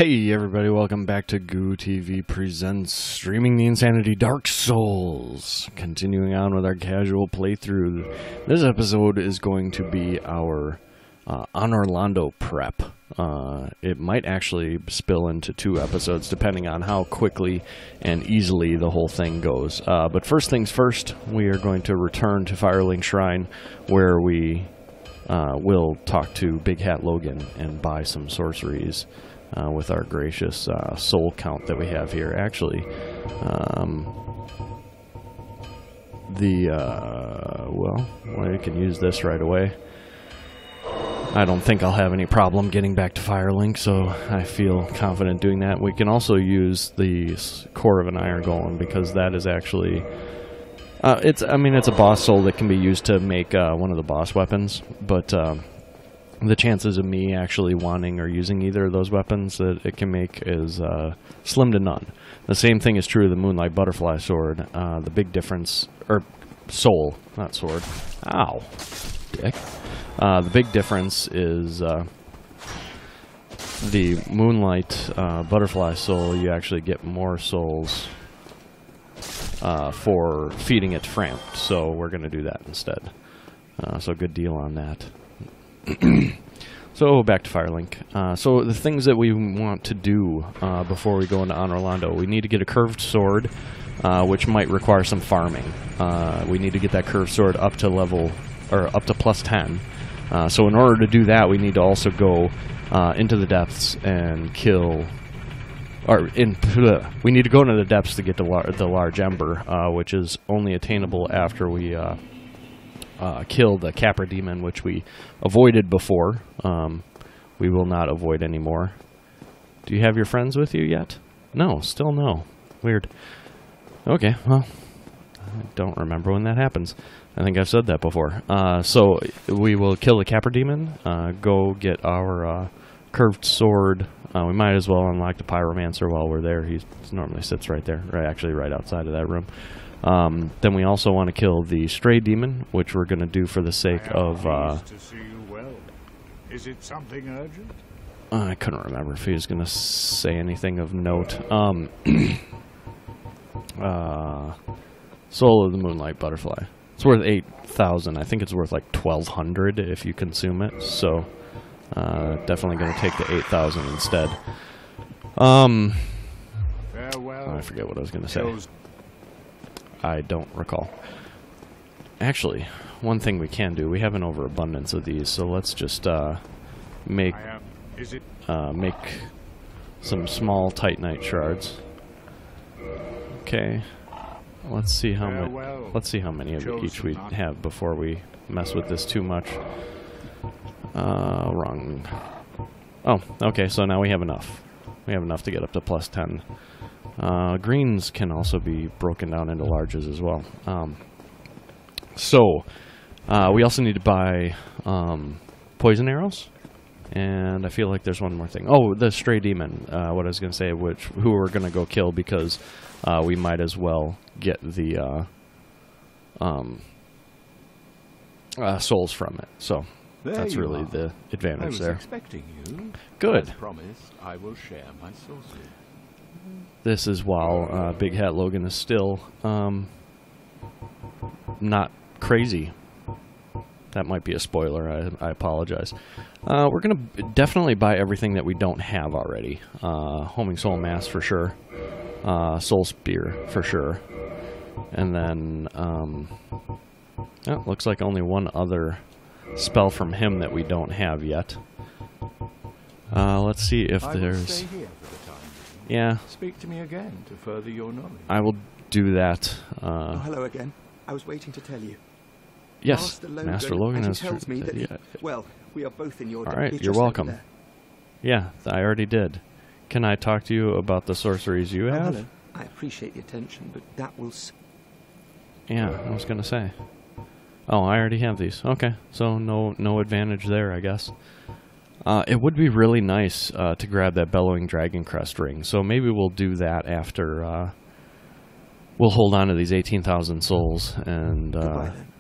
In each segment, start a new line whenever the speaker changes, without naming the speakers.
Hey everybody, welcome back to Goo TV Presents Streaming the Insanity Dark Souls. Continuing on with our casual playthrough. This episode is going to be our Anor Londo prep. It might actually spill into 2 episodes depending on how quickly and easily the whole thing goes. But first things first, we are going to return to Firelink Shrine where we will talk to Big Hat Logan and buy some sorceries. With our gracious soul count that we have here. Actually, well, I can use this right away. I don't think I'll have any problem getting back to Firelink, so I feel confident doing that. We can also use the core of an iron golem because that is actually, it's a boss soul that can be used to make one of the boss weapons, but the chances of me actually wanting or using either of those weapons that it can make is slim to none. The same thing is true of the Moonlight Butterfly Sword. The big difference, or soul, not sword. Ow, dick. The big difference is the Moonlight Butterfly Soul, you actually get more souls for feeding it Frampt, so we're going to do that instead. So good deal on that. So back to Firelink. So the things that we want to do before we go into Anor Londo, we need to get a curved sword, which might require some farming. We need to get that curved sword up to level, or up to plus 10. So in order to do that, we need to also go into the depths and kill, we need to go into the depths to get the large ember, which is only attainable after we kill the Capra demon, which we avoided before. We will not avoid anymore. Do you have your friends with you yet? No, still no. Weird. Okay, well, I don't remember when that happens. I think I've said that before. So we will kill the Capra demon, go get our curved sword. We might as well unlock the Pyromancer while we're there. He normally sits right there, actually right outside of that room. Then we also want to kill the stray demon, which we're going to do for the sake of.
To see you well. Is it something urgent?
I couldn't remember if he was going to say anything of note. Soul of the Moonlight Butterfly. It's worth 8,000. I think it's worth like 1,200 if you consume it. So definitely going to take the 8,000 instead. Oh, I forget what I was going to say. I don't recall. Actually, one thing we can do, we have an overabundance of these, so let's just make some small titanite shards. Okay. Let's see how many of each we have before we mess with this too much. Wrong. Oh, okay, so now we have enough. We have enough to get up to plus 10. Greens can also be broken down into larges as well. We also need to buy poison arrows, and I feel like there's one more thing. Oh, the stray demon. What I was going to say, who we're going to go kill because we might as well get the souls from it. So that's really the advantage there.
Expecting you.
Good.
As promised, I will share my sorcery.
This is while Big Hat Logan is still not crazy. That might be a spoiler. I apologize. We're going to definitely buy everything that we don't have already. Homing Soul Mass for sure. Soul Spear for sure. And then, looks like only one other spell from him that we don't have yet. Let's see if there's... Yeah.
Speak to me again to further your knowledge.
I will do that.
Oh, hello again. I was waiting to tell you.
Yes, Master Logan has
tells me that well, we are both in your debt.
All right, you're welcome. Yeah, I already did. Can I talk to you about the sorceries you have?
Hello. I appreciate the attention, but that will...
Yeah, I was going to say. Oh, I already have these. Okay, so no advantage there, I guess. It would be really nice to grab that Bellowing Dragon Crest ring, so maybe we'll do that after... we'll hold on to these 18,000 souls and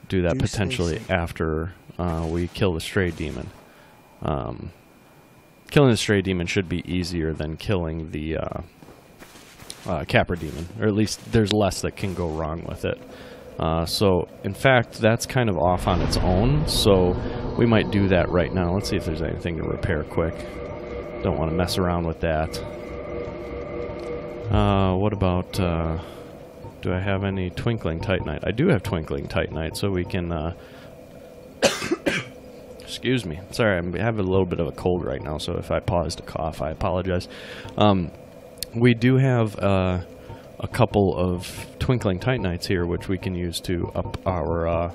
do that potentially after we kill the stray demon. killing the stray demon should be easier than killing the Capra demon, or at least there's less that can go wrong with it. So, in fact, that's kind of off on its own, so we might do that right now. Let's see if there's anything to repair quick. Don't want to mess around with that. What about, do I have any Twinkling Titanite? I do have Twinkling Titanite, so we can, excuse me. Sorry, I'm having a little bit of a cold right now, so if I pause to cough, I apologize. We do have a couple of Twinkling Titanites here, which we can use to up our...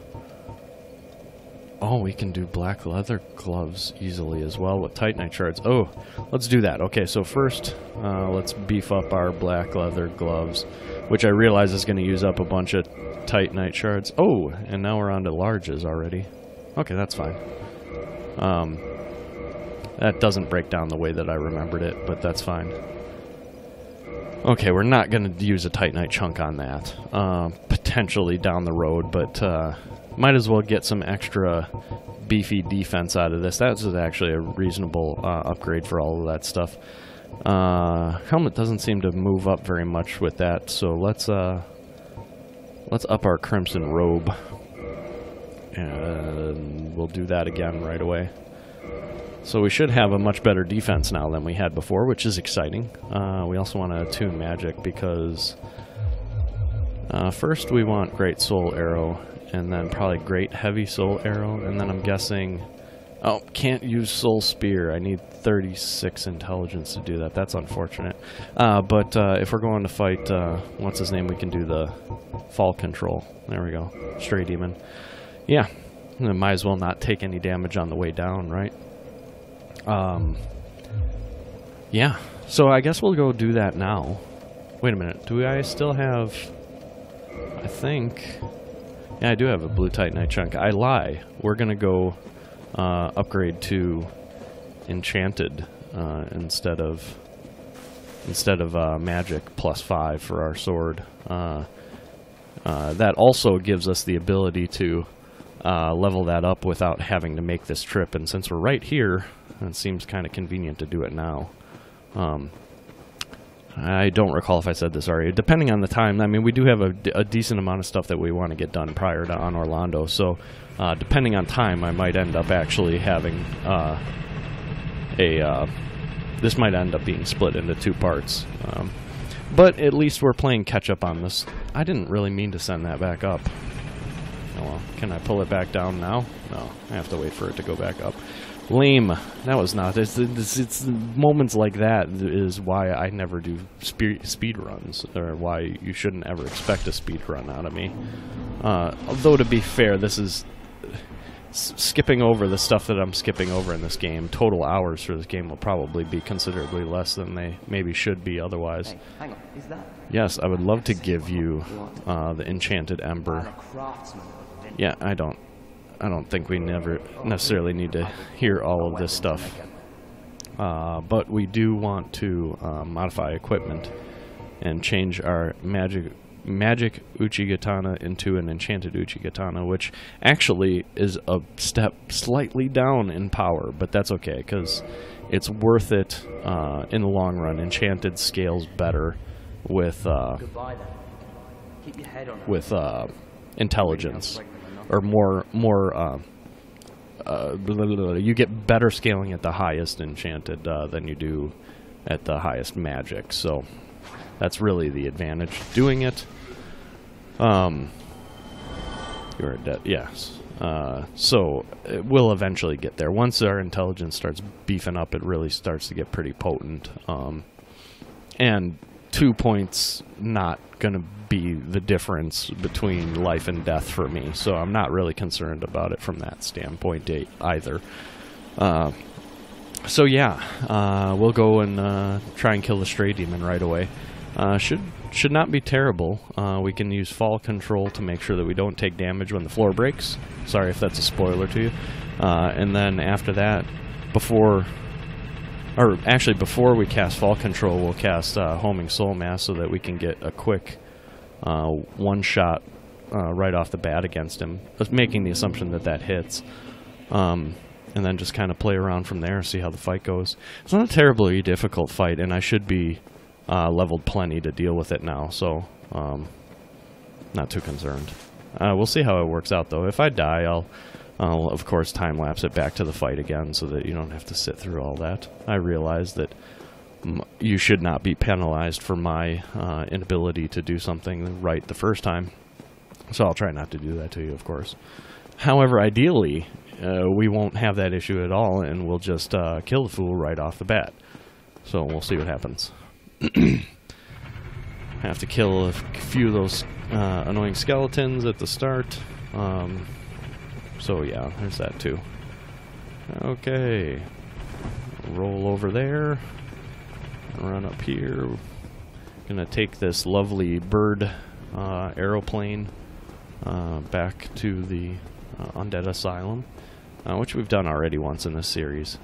oh, we can do black leather gloves easily as well with Titanite shards. Oh, let's do that. Okay, so first, let's beef up our black leather gloves, which I realize is going to use up a bunch of Titanite shards. Oh, and now we're on to larges already. Okay, that's fine. That doesn't break down the way that I remembered it, but that's fine. Okay, we're not going to use a Titanite chunk on that. Potentially down the road, but might as well get some extra beefy defense out of this. That was actually a reasonable upgrade for all of that stuff. Helmet doesn't seem to move up very much with that, so let's up our Crimson Robe. And we'll do that again right away. So we should have a much better defense now than we had before, which is exciting. We also want to attune magic because first we want Great Soul Arrow, and then probably Great Heavy Soul Arrow, and then I'm guessing... oh, can't use Soul Spear. I need 36 intelligence to do that. That's unfortunate. But if we're going to fight, what's his name, we can do the Fall Control. There we go. Stray Demon. Yeah, might as well not take any damage on the way down, right? Yeah, so I guess we'll go do that now. Wait a minute, do I still have... I think... yeah, I do have a blue Titanite chunk. I lie. We're going to go upgrade to Enchanted instead of Magic +5 for our sword. That also gives us the ability to level that up without having to make this trip, and since we're right here, it seems kind of convenient to do it now. I don't recall if I said this already. Depending on the time, I mean, we do have a decent amount of stuff that we want to get done prior to Anor Londo, so depending on time, I might end up actually having this might end up being split into 2 parts. But at least we're playing catch-up on this. I didn't really mean to send that back up. Oh well, can I pull it back down now? No, I have to wait for it to go back up. Lame. That was not. It's moments like that is why I never do speed runs, or why you shouldn't ever expect a speed run out of me. Although to be fair, this is skipping over the stuff that I'm skipping over in this game. Total hours for this game will probably be considerably less than they maybe should be otherwise.
Hey, hang on. Is that?
Yes, I would love to give you the Enchanted Ember. Yeah, I don't think we necessarily need to hear all of this stuff. But we do want to modify equipment and change our magic Uchigatana into an Enchanted Uchigatana, which actually is a step slightly down in power, but that's okay, because it's worth it in the long run. Enchanted scales better with intelligence, or more you get better scaling at the highest Enchanted than you do at the highest magic, so that's really the advantage doing it. You're dead, yes. So we'll eventually get there. Once our intelligence starts beefing up, it really starts to get pretty potent. And 2 points not going to be the difference between life and death for me, so I'm not really concerned about it from that standpoint either. So yeah, we'll go and try and kill the Stray Demon right away. Should not be terrible. We can use Fall Control to make sure that we don't take damage when the floor breaks. Sorry if that's a spoiler to you. And then after that, before we cast Fall Control, we'll cast Homing Soul Mass so that we can get a quick one-shot right off the bat against him, making the assumption that that hits. and then just kind of play around from there, see how the fight goes. It's not a terribly difficult fight, and I should be leveled plenty to deal with it now, so not too concerned. We'll see how it works out, though. If I die, I'll of course time-lapse it back to the fight again so that you don't have to sit through all that. I realize that you should not be penalized for my inability to do something right the first time, so I'll try not to do that to you, of course. However, ideally, we won't have that issue at all, and we'll just kill the fool right off the bat. So we'll see what happens. Have to kill a few of those annoying skeletons at the start. So yeah, there's that too. Okay. Roll over there. Run up here. Gonna take this lovely bird aeroplane back to the Undead Asylum, which we've done already once in this series.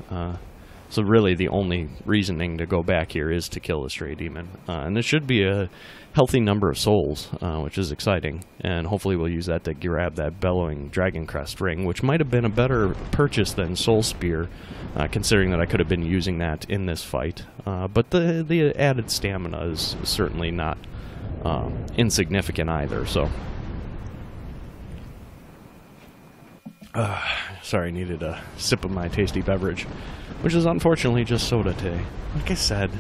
So really the only reasoning to go back here is to kill the stray demon. And there should be a healthy number of souls, which is exciting. And hopefully we'll use that to grab that bellowing dragon crest ring, which might have been a better purchase than Soul Spear, considering that I could have been using that in this fight. But the added stamina is certainly not insignificant either, so... sorry, needed a sip of my tasty beverage, which is unfortunately just soda today. Like I said,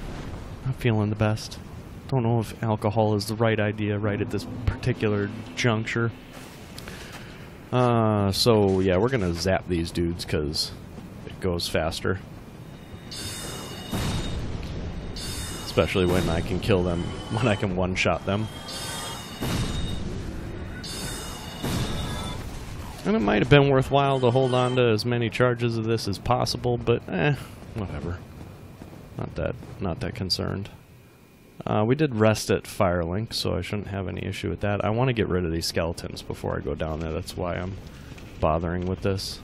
not feeling the best. Don't know if alcohol is the right idea right at this particular juncture. So yeah, we're gonna zap these dudes because it goes faster. Especially when I can kill them, when I can one-shot them. And it might have been worthwhile to hold on to as many charges of this as possible, but whatever. Not that concerned. We did rest at Firelink, so I shouldn't have any issue with that. I want to get rid of these skeletons before I go down there. That's why I'm bothering with this.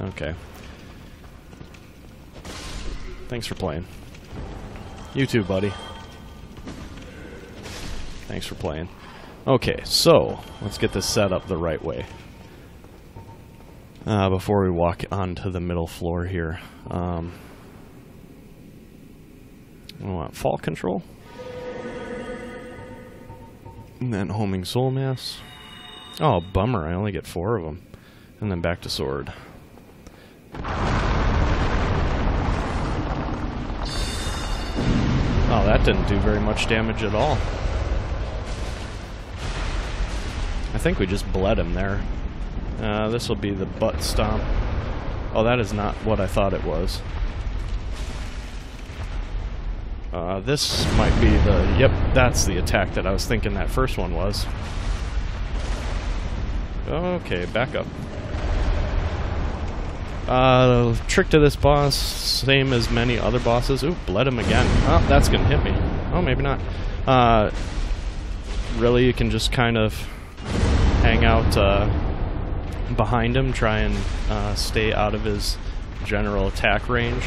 Okay. Thanks for playing. You too, buddy. Thanks for playing. Okay, so let's get this set up the right way. Before we walk onto the middle floor here. I want fall control. And then homing soul mass. Oh, bummer, I only get 4 of them. And then back to sword. Oh, that didn't do very much damage at all. I think we just bled him there. This will be the butt stomp. Oh, that is not what I thought it was. This might be the... Yep, that's the attack that I was thinking that first one was. Okay, back up. Trick to this boss, same as many other bosses. Ooh, bled him again. Oh, that's gonna hit me. Oh, maybe not. Really, you can just kind of hang out behind him, try and stay out of his general attack range.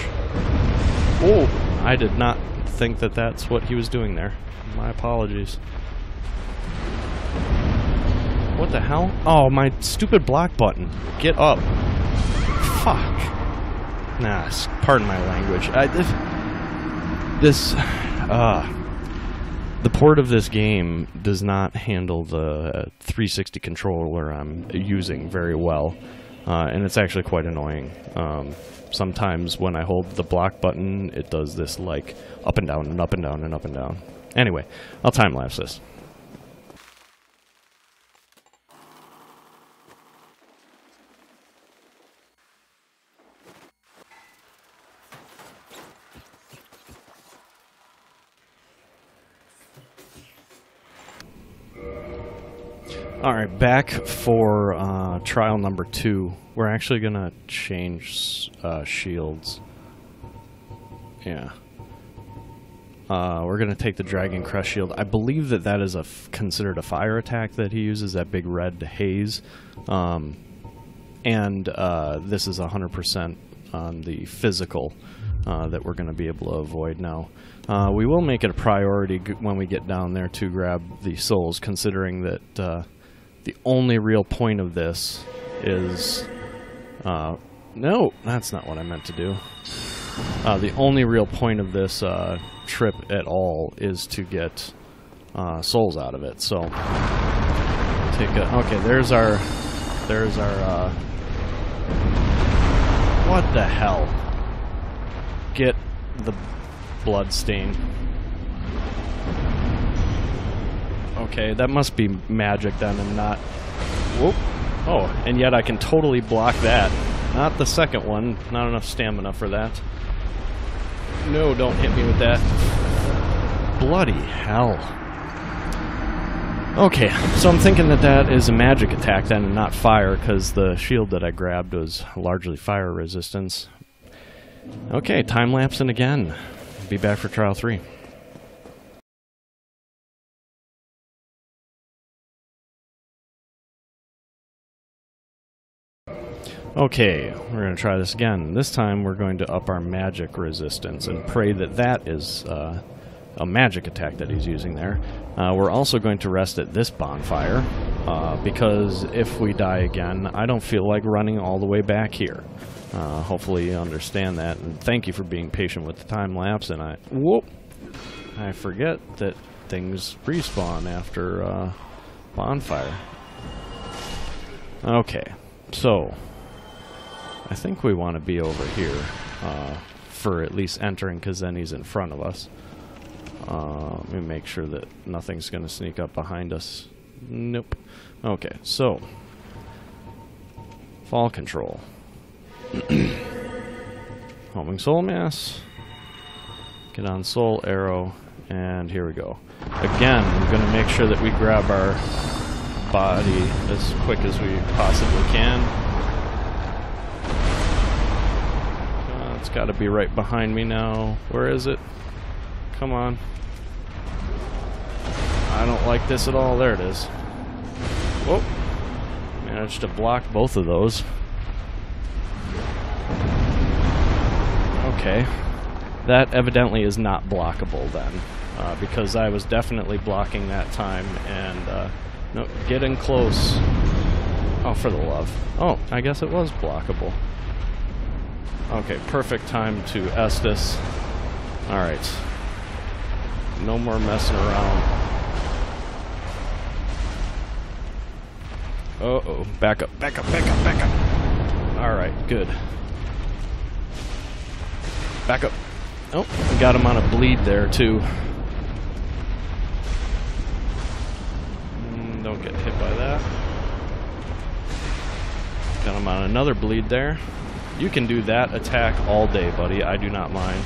Oh, I did not think that that's what he was doing there. My apologies. What the hell? Oh, my stupid block button. Get up. Fuck. Nah, pardon my language. The port of this game does not handle the 360 controller I'm using very well, and it's actually quite annoying. Sometimes when I hold the block button, it does this like up and down and up and down and up and down. Anyway, I'll time-lapse this. Alright, back for trial number 2. We're actually going to change shields. Yeah. We're going to take the Dragon Crest shield. I believe that that is considered a fire attack that he uses, that big red haze. And this is 100% on the physical that we're going to be able to avoid now. We will make it a priority when we get down there to grab the souls, considering that the only real point of this is No, that's not what I meant to do. The only real point of this trip at all is to get souls out of it. So take a okay. There's our what the hell? Get the blood stain. Okay, that must be magic then, and not. Whoop. Oh, and yet I can totally block that. Not the second one. Not enough stamina for that. No, don't hit me with that. Bloody hell. Okay, so I'm thinking that that is a magic attack then and not fire, because the shield that I grabbed was largely fire resistance. Okay, time-lapsing again. Be back for trial 3. Okay, we're going to try this again. This time we're going to up our magic resistance and pray that that is a magic attack that he's using there. We're also going to rest at this bonfire, because if we die again, I don't feel like running all the way back here. Hopefully you understand that, and thank you for being patient with the time lapse. And I forget that things respawn after bonfire. Okay, so I think we want to be over here for at least entering, because then he's in front of us. Let me make sure that nothing's going to sneak up behind us. Nope. Okay, so fall control. Homing soul mass. Get on soul arrow, and here we go. Again, we're going to make sure that we grab our body as quick as we possibly can. It's got to be right behind me now. Where is it? Come on. I don't like this at all. There it is. Whoa. Managed to block both of those. Okay. That evidently is not blockable then, because I was definitely blocking that time, and no, getting close. Oh, for the love. Oh, I guess it was blockable. Okay, perfect time to Estus. Alright. No more messing around. Uh-oh. Back up, back up, back up, back up. Alright, good. Back up. Oh, we got him on a bleed there, too. Don't get hit by that. Got him on another bleed there. You can do that attack all day, buddy. I do not mind.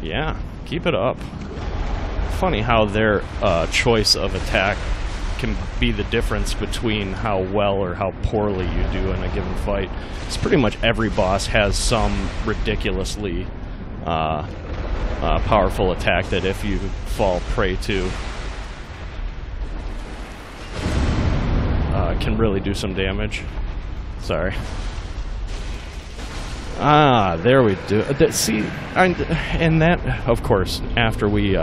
Yeah, keep it up. Funny how their choice of attack can be the difference between how well or how poorly you do in a given fight. It's pretty much every boss has some ridiculously powerful attack that if you fall prey to, can really do some damage. Sorry. Ah, there we do. See, and that, of course, after we,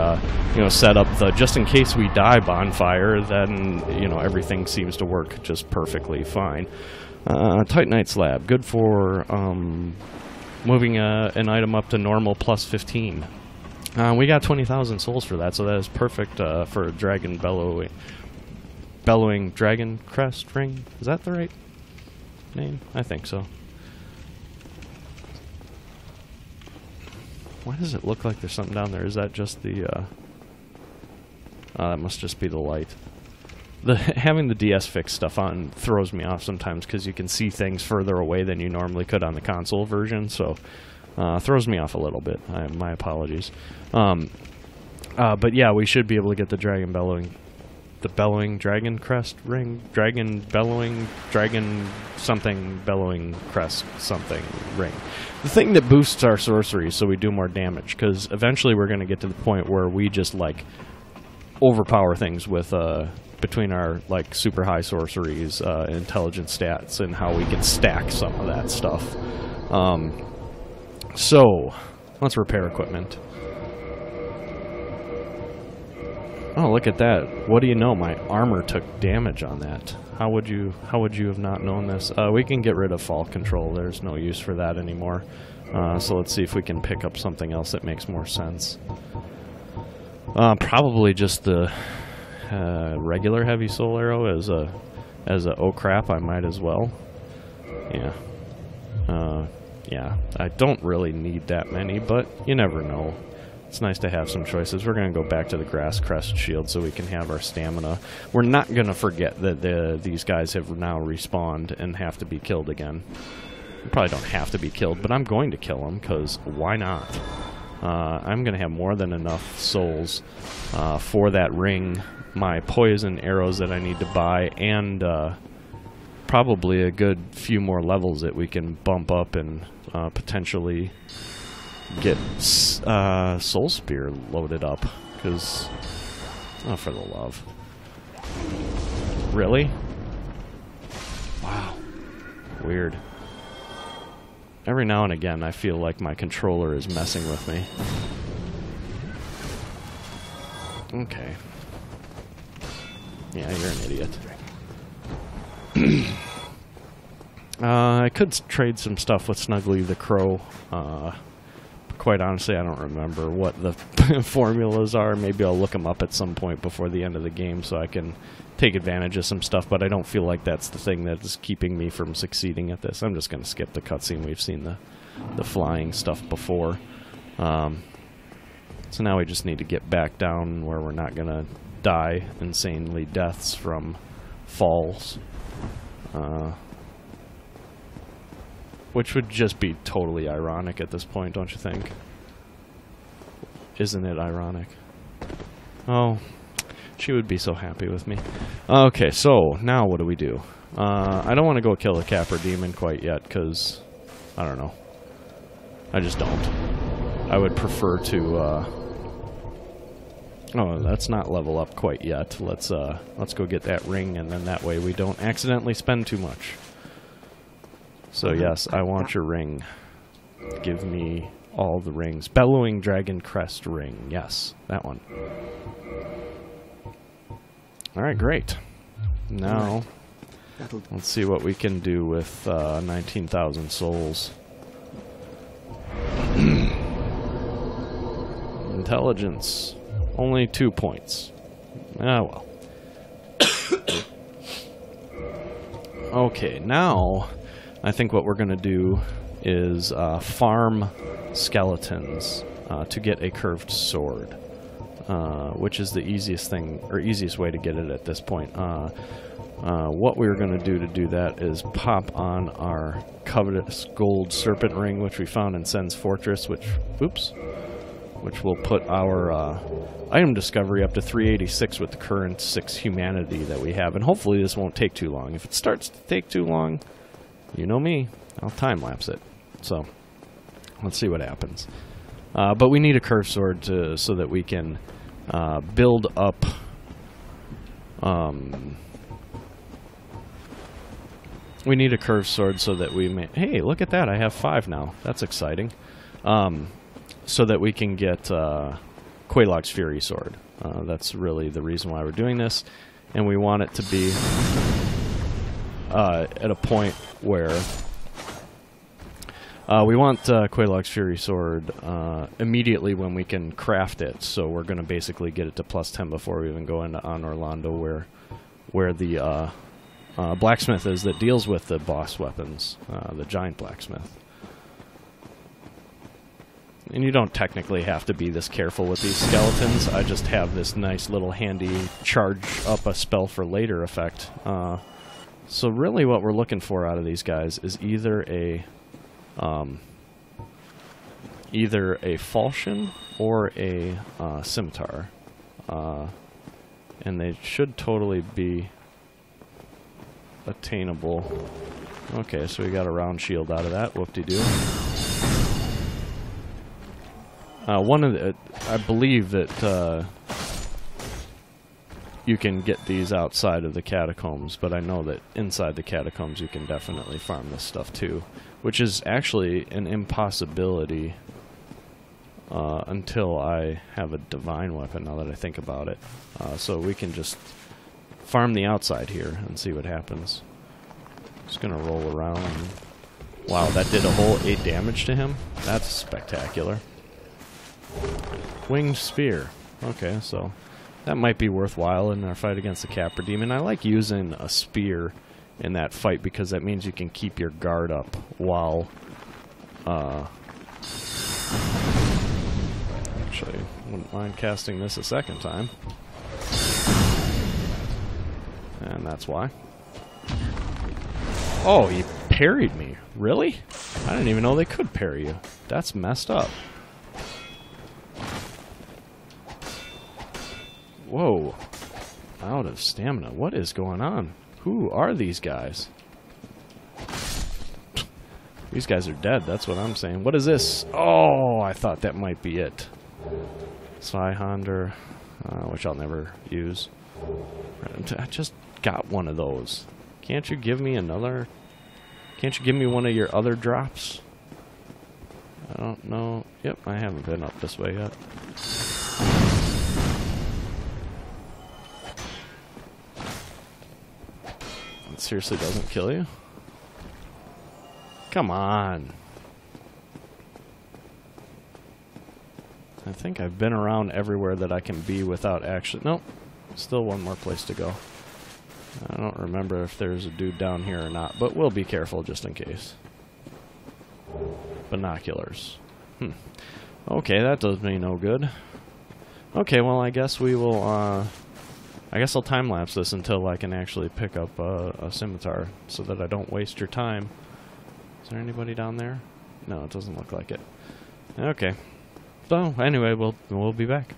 set up the just in case we die bonfire, then, everything seems to work just perfectly fine. Titanite slab, good for moving an item up to normal plus 15. We got 20,000 souls for that, so that is perfect for a dragon bellowing dragon crest ring. Is that the right name? I think so. Why does it look like there's something down there? Is that just the that must just be the light. Having the DS fix stuff on throws me off sometimes, because you can see things further away than you normally could on the console version, so throws me off a little bit. My apologies. But yeah, we should be able to get the bellowing dragon crest ring, dragon something bellowing crest something ring. The thing that boosts our sorcery so we do more damage, because eventually we're going to get to the point where we just overpower things with between our super high sorceries, intelligence stats, and how we can stack some of that stuff. So let's repair equipment. Oh, look at that. What do you know? My armor took damage on that. How would you have not known this? We can get rid of fall control. There's no use for that anymore. So let's see if we can pick up something else that makes more sense. Probably just the regular heavy soul arrow as a oh crap, I might as well. Yeah. Yeah, I don't really need that many, but you never know. It's nice to have some choices. We're going to go back to the grass crest shield so we can have our stamina. We're not going to forget that these guys have now respawned and have to be killed again. We probably don't have to be killed, but I'm going to kill them, because why not? I'm going to have more than enough souls for that ring, my poison arrows that I need to buy, and probably a good few more levels that we can bump up and potentially get Soul Spear loaded up, because, oh, for the love. Really? Wow. Weird. Every now and again, I feel like my controller is messing with me. Okay. Yeah, you're an idiot. I could trade some stuff with Snuggly the Crow. Quite honestly, I don't remember what the formulas are. Maybe I'll look them up at some point before the end of the game so I can take advantage of some stuff, but I don't feel like that's the thing that is keeping me from succeeding at this. I'm just going to skip the cutscene. We've seen the flying stuff before. So now we just need to get back down where we're not going to die insanely deaths from falls. Which would just be totally ironic at this point, don't you think? Isn't it ironic? Oh, she would be so happy with me. Okay, so now what do we do? I don't want to go kill the Capra Demon quite yet, because I don't know. I just don't. I would prefer to. Oh, that's not level up quite yet. Let's go get that ring, and then that way we don't accidentally spend too much. So yes, I want your ring. Give me all the rings. Bellowing Dragon Crest ring. Yes, that one. Alright, great. Now, let's see what we can do with 19,000 souls. Intelligence. Only 2 points. Ah, well. Okay, now I think what we're going to do is farm skeletons to get a curved sword, which is the easiest thing, or easiest way to get it at this point. What we're going to do that is pop on our covetous gold serpent ring, which we found in Sen's Fortress, which will put our item discovery up to 386 with the current 6 humanity that we have, and hopefully this won't take too long. If it starts to take too long, you know me, I'll time-lapse it. So, let's see what happens. But we need a curved sword so that we can build up... we need a curved sword so that we may... Hey, look at that, I have 5 now. That's exciting. So that we can get Quelaag's Fury Sword. That's really the reason why we're doing this. And we want it to be at a point where we want Quelaag's Fury Sword immediately when we can craft it. So we're going to basically get it to +10 before we even go into Anor Londo, where the blacksmith is that deals with the boss weapons, the giant blacksmith. And you don't technically have to be this careful with these skeletons. I just have this nice little handy charge up a spell for later effect. So really what we're looking for out of these guys is either a falchion or a scimitar. And they should totally be attainable. Okay, so we got a round shield out of that. Whoop-de-doo. I believe that you can get these outside of the catacombs, but I know that inside the catacombs you can definitely farm this stuff too, which is actually an impossibility until I have a divine weapon, now that I think about it. So we can just farm the outside here and see what happens. Just gonna roll around. Wow, that did a whole 8 damage to him? That's spectacular. Winged spear. Okay, so that might be worthwhile in our fight against the Capra Demon. I like using a spear in that fight because that means you can keep your guard up while actually, wouldn't mind casting this a second time. And that's why. Oh, he parried me. Really? I didn't even know they could parry you. That's messed up. Whoa. Out of stamina. What is going on? Who are these guys? These guys are dead, that's what I'm saying. What is this? Oh, I thought that might be it. Zweihander, which I'll never use. I just got one of those. Can't you give me another? Can't you give me one of your other drops? I don't know. Yep, I haven't been up this way yet. It seriously doesn't kill you? Come on. I think I've been around everywhere that I can be without actually... Nope. Still one more place to go. I don't remember if there's a dude down here or not, but we'll be careful just in case. Binoculars. Okay, that does me no good. Okay, well, I guess we will, I guess I'll time-lapse this until I can actually pick up a scimitar so that I don't waste your time. Is there anybody down there? No, it doesn't look like it. Okay. So, anyway, we'll be back.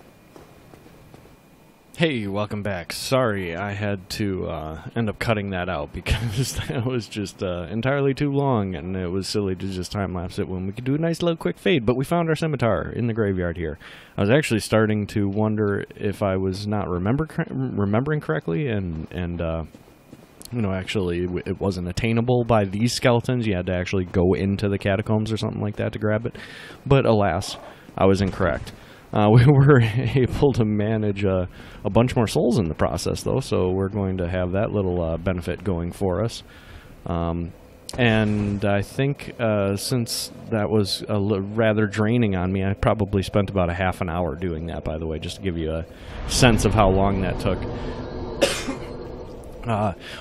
Hey, welcome back. Sorry, I had to end up cutting that out because that was just entirely too long, and it was silly to just time-lapse it when we could do a nice little quick fade, but we found our scimitar in the graveyard here. I was actually starting to wonder if I was not remembering correctly, and you know, actually it wasn't attainable by these skeletons. You had to actually go into the catacombs or something like that to grab it. But alas, I was incorrect. We were able to manage a bunch more souls in the process, though, so we're going to have that little benefit going for us. And I think since that was rather draining on me, I probably spent about a half an hour doing that, by the way, just to give you a sense of how long that took.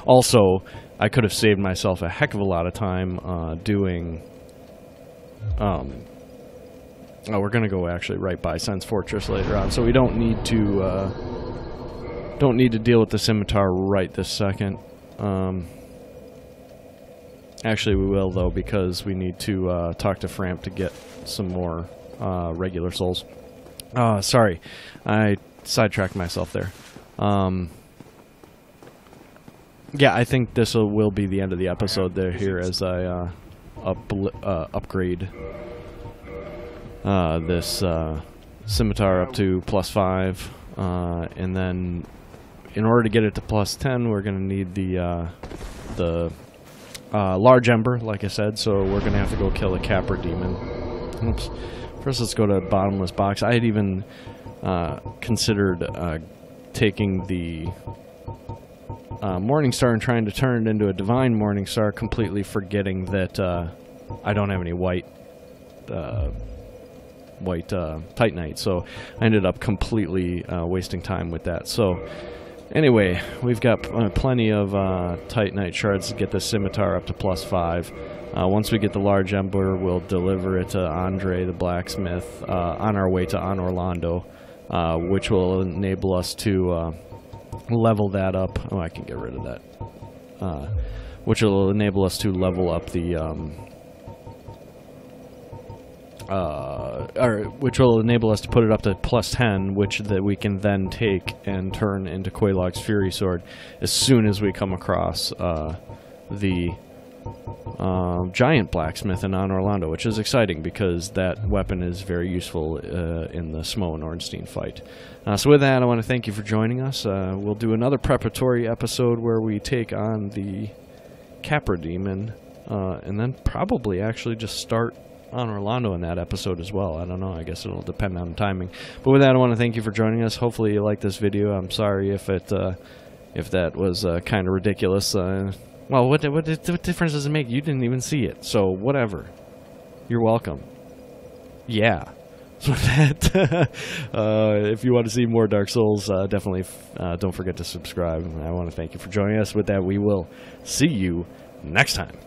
Also, I could have saved myself a heck of a lot of time doing... we're going to go actually right by Sen's Fortress later on, so we don't need to deal with the scimitar right this second. Actually, we will, though, because we need to talk to Framp to get some more regular souls. Sorry, I sidetracked myself there. Yeah, I think this will be the end of the episode there here as I upgrade this scimitar up to +5, and then in order to get it to +10, we're going to need the large ember, like I said, so we're going to have to go kill a Capra Demon. Oops. First, let's go to Bottomless Box. I had even considered taking the Morningstar and trying to turn it into a Divine Morningstar, completely forgetting that I don't have any white Titanite, so I ended up completely wasting time with that. So anyway, we've got plenty of Titanite shards to get the scimitar up to +5. Once we get the large ember, we'll deliver it to Andre the blacksmith on our way to Anor Londo, which will enable us to level that up. Oh, I can get rid of that. Which will enable us to level up the which will enable us to put it up to +10, which that we can then take and turn into Quelaag's Fury Sword as soon as we come across the giant blacksmith in Anor Londo, which is exciting because that weapon is very useful in the Smo and Ornstein fight. So with that, I want to thank you for joining us. We'll do another preparatory episode where we take on the Capra Demon, and then probably actually just start Anor Londo in that episode as well. I don't know. I guess it'll depend on timing. But with that, I want to thank you for joining us. Hopefully you liked this video. I'm sorry if that was kind of ridiculous. Well, what difference does it make? You didn't even see it, so whatever. You're welcome. Yeah. So that, if you want to see more Dark Souls, definitely don't forget to subscribe. I want to thank you for joining us. With that, we will see you next time.